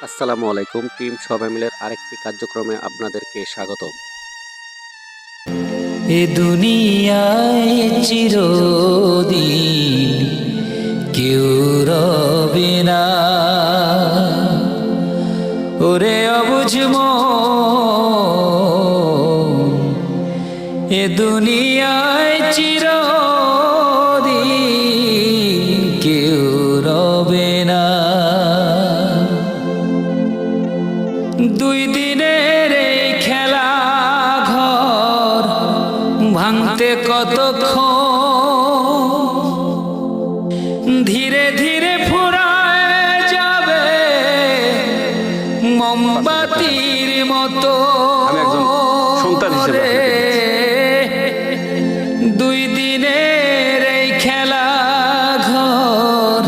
আসসালামু আলাইকুম। টিম সবাই মিলের আরেকটি কার্যক্রমে আপনাদেরকে স্বাগতম। এ দুনিয়ায় চিরদিন কেউ রবে না, ওরে অবুঝ মন, এ দুনিয়ায় চিরদিন কেউ রবে না। দুই দিনের এই খেলা ঘর ভাঙতে কতক্ষণ, ধীরে ধীরে ফুরায় যাবে মোমবাতির মতো। আমি একজন সন্তান হিসেবে দুই দিনের এই খেলা ঘর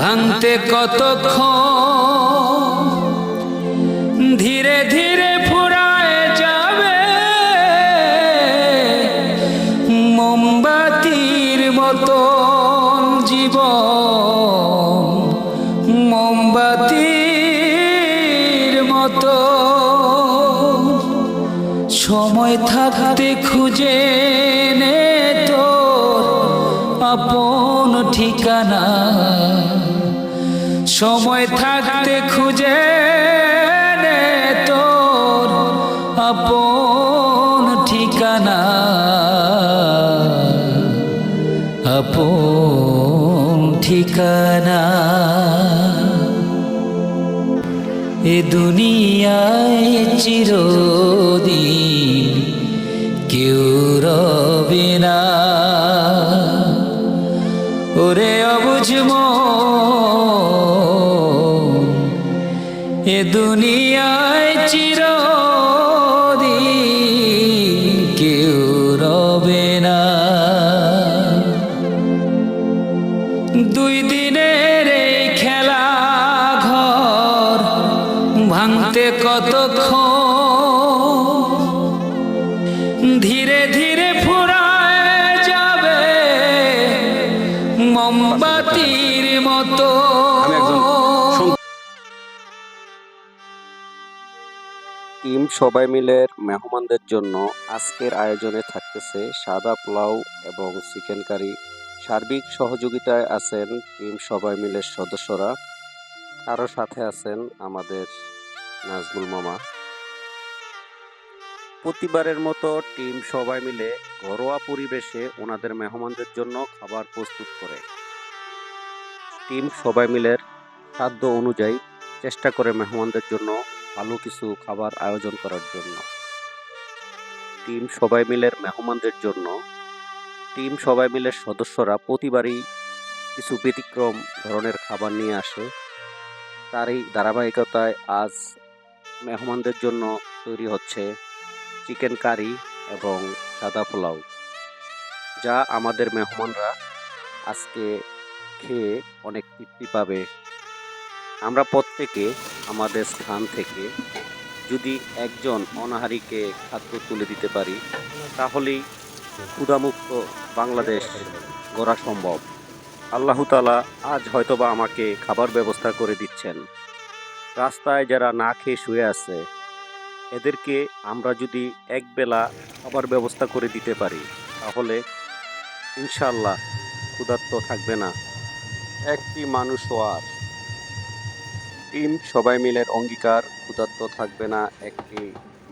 ভাঙতে কতক্ষণ, ধীরে ধীরে ফুরায় যাবে মোমবাতির মতন জীবন, মোমবাতির মতো। সময় থাকতে খুঁজে নে তোর আপন ঠিকানা, সময় থাকতে খুঁজে নে তোর আপন ঠিকানা, আপন ঠিকানা। এ দুনিয়ায় চিরদিন কেউ রবে না, ওরে অবুঝ মন, এ দুনিয়ায় চিরদিন কেউ রবে না। দুই দিনের এই খেলা ঘর ভাঙতে কতক্ষণ, ধীরে ধীরে ফুরায় যাবে মোমবাতির মতো। টিম সবাই মিলের মেহমানদের জন্য আজকের আয়োজনে থাকতেছে সাদা পোলাও এবং চিকেন কারি। সার্বিক সহযোগিতায় আছেন টিম সবাই মিলের সদস্যরা, আরও সাথে আছেন আমাদের নাজমুল মামা। প্রতিবারের মতো টিম সবাই মিলে ঘরোয়া পরিবেশে ওনাদের মেহমানদের জন্য খাবার প্রস্তুত করে। টিম সবাই মিলের সাধ্য অনুযায়ী চেষ্টা করে মেহমানদের জন্য ভালো কিছু খাবার আয়োজন করার জন্য। টিম সবাই মিলের মেহমানদের জন্য টিম সবাই মিলের সদস্যরা প্রতিবারই কিছু ব্যতিক্রম ধরনের খাবার নিয়ে আসে। তারই ধারাবাহিকতায় আজ মেহমানদের জন্য তৈরি হচ্ছে চিকেন কারি এবং সাদা পোলাও, যা আমাদের মেহমানরা আজকে খেয়ে অনেক তৃপ্তি পাবে। আমরা প্রত্যেকে আমাদের স্থান থেকে যদি একজন অনাহারীকে খাদ্য তুলে দিতে পারি, তাহলেই ক্ষুধামুক্ত বাংলাদেশ গড়া সম্ভব। আল্লাহ তাআলা আজ হয়তোবা আমাকে খাবার ব্যবস্থা করে দিচ্ছেন। রাস্তায় যারা না খেয়ে শুয়ে আছে, এদেরকে আমরা যদি একবেলা খাবার ব্যবস্থা করে দিতে পারি, তাহলে ইনশাআল্লাহ ক্ষুধার্ত থাকবে না একটি মানুষও আর। টিম সবাই মিলের অঙ্গীকার, ক্ষুধার্ত থাকবে না একটি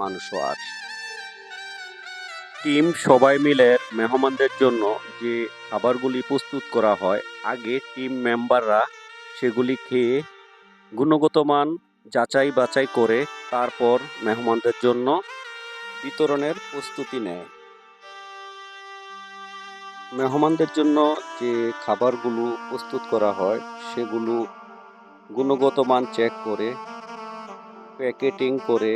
মানুষও আর। টিম সবাই মিলের মেহমানদের জন্য যে খাবারগুলি প্রস্তুত করা হয়, আগে টিম মেম্বাররা সেগুলি খেয়ে গুণগত মান যাচাই বাছাই করে তারপর মেহমানদের জন্য বিতরণের প্রস্তুতি নেয়। মেহমানদের জন্য যে খাবারগুলো প্রস্তুত করা হয়, সেগুলো গুণগত মান চেক করে প্যাকেটিং করে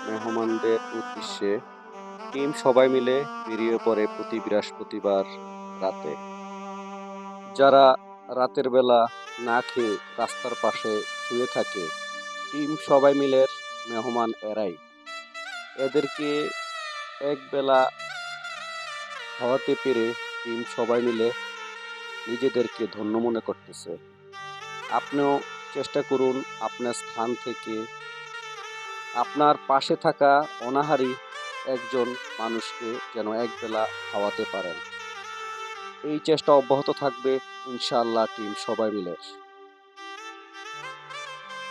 মেহমানদের উদ্দেশ্যে টিম সবাই মিলে বেরিয়ে পড়ে প্রতি বৃহস্পতিবার রাতে। যারা রাতের বেলা না খেয়ে রাস্তার পাশে শুয়ে থাকে, টিম সবাই মিলের মেহমান এরাই। এদেরকে একবেলা খাওয়াতে পেরে টিম সবাই মিলে নিজেদেরকে ধন্য মনে করতেছে। আপনিও চেষ্টা করুন আপনার স্থান থেকে আপনার পাশে থাকা অনাহারী একজন মানুষকে যেন একবেলা খাওয়াতে পারেন। এই চেষ্টা অব্যাহত থাকবে ইনশাআল্লাহ টিম সবাই মিলে।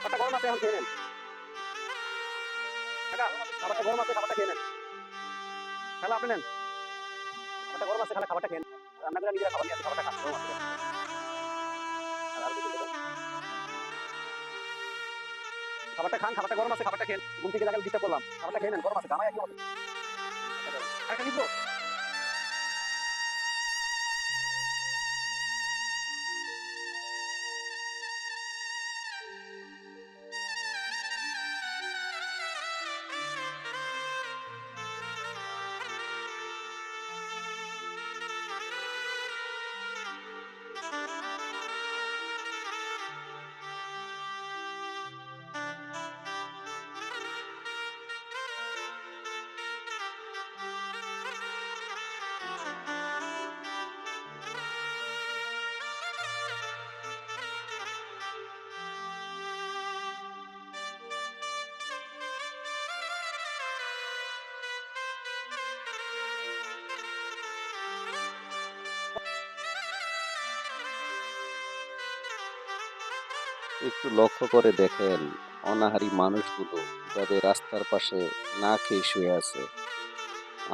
খাবারটা গরম আছে, এখন খেয়ে নেন। কাকা, খাবারটা গরম আছে, খাবারটা খেয়ে নেন। খালা আপনি নেন। খাবারটা গরম আছে, খালা খাবারটা খেয়ে নেন। রান্না করে নিজেরা খাবার নিয়ে আসি, খাবারটা খান, গরম আছে। আর কিছু দেবেন? খাবারটা খান, খাবারটা গরম আছে, খাবারটা খেয়ে নেন। ঘুম থেকে জায়গায় ডিস্টার্ব করলাম। খাবারটা খেয়ে নেন, গরম আছে, গামায় কি হবে? আরেকটা নিবো? একটু লক্ষ্য করে দেখেন অনাহারী মানুষগুলো কিভাবে রাস্তার পাশে না খেয়ে শুয়ে আছে।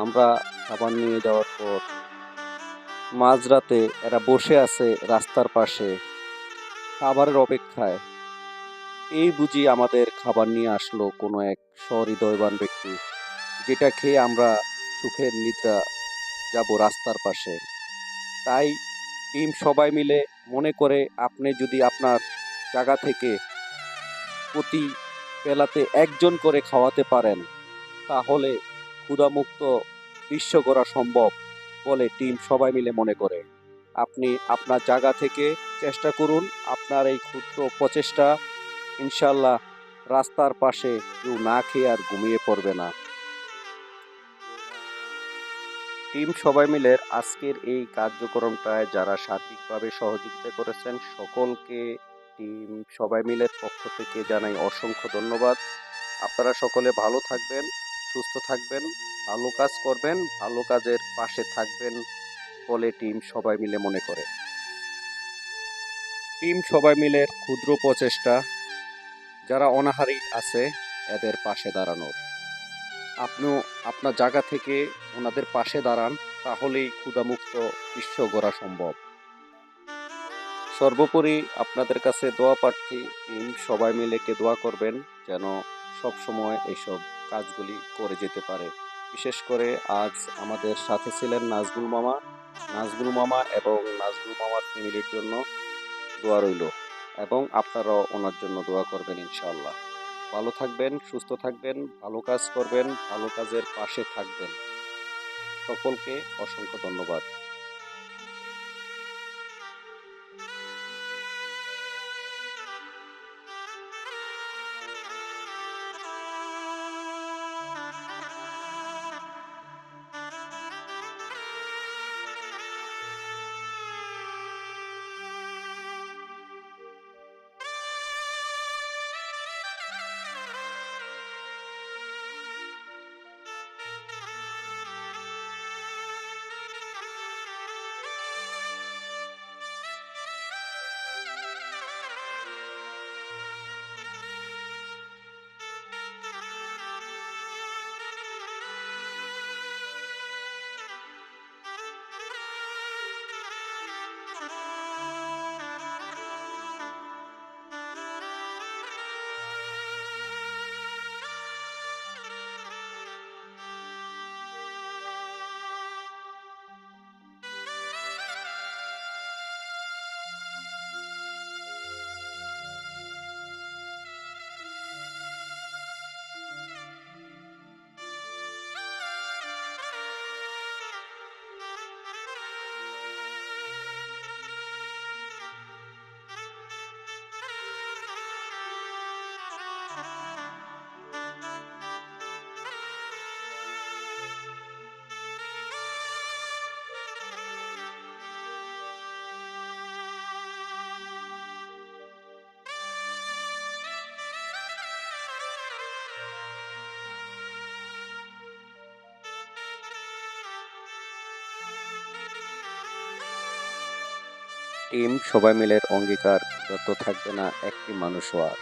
আমরা খাবার নিয়ে যাওয়ার পর মাঝরাতে এরা বসে আছে রাস্তার পাশে খাবারের অপেক্ষায়। এই বুঝি আমাদের খাবার নিয়ে আসলো কোনো এক সহৃদয়বান ব্যক্তি, যেটা খেয়ে আমরা সুখের নিদ্রা যাব রাস্তার পাশে। তাই টিম সবাই মিলে মনে করে আপনি যদি আপনার জায়গা থেকে প্রতি বেলাতে একজন করে খাওয়াতে পারেন, তাহলে ক্ষুধামুক্ত বিশ্ব গড়া সম্ভব বলে টিম সবাই মিলে মনে করে। আপনি আপনার জায়গা থেকে চেষ্টা করুন, আপনার এই ক্ষুদ্র প্রচেষ্টা ইনশাল্লাহ রাস্তার পাশে কেউ না খেয়ে আর ঘুমিয়ে পড়বে না। টিম সবাই মিলে আজকের এই কার্যক্রমটায় যারা সার্বিকভাবে সহযোগিতা করেছেন সকলকে টিম সবাই মিলের পক্ষ থেকে জানাই অসংখ্য ধন্যবাদ। আপনারা সকলে ভালো থাকবেন, সুস্থ থাকবেন, ভালো কাজ করবেন, ভালো কাজের পাশে থাকবেন বলে টিম সবাই মিলে মনে করে। টিম সবাই মিলে ক্ষুদ্র প্রচেষ্টা যারা অনাহারী আছে এদের পাশে দাঁড়ানোর। আপনিও আপনার জায়গা থেকে ওনাদের পাশে দাঁড়ান, তাহলেই ক্ষুধামুক্ত বিশ্ব গড়া সম্ভব। সর্বোপরি আপনাদের কাছে দোয়া প্রার্থী, টিম সবাই মিলে দোয়া করবেন যেন সব সময় এইসব কাজগুলি করে যেতে পারে। বিশেষ করে আজ আমাদের সাথে ছিলেন নাজমুল মামা। নাজমুল মামা এবং নাজমুল মামার ফ্যামিলির জন্য দোয়া রইল এবং আপনারাও ওনার জন্য দোয়া করবেন ইনশাআল্লাহ। ভালো থাকবেন, সুস্থ থাকবেন, ভালো কাজ করবেন, ভালো কাজের পাশে থাকবেন। সকলকে অসংখ্য ধন্যবাদ। টিম সবাই মিলের অঙ্গীকার যত থাকবে না একটি মানুষও আর।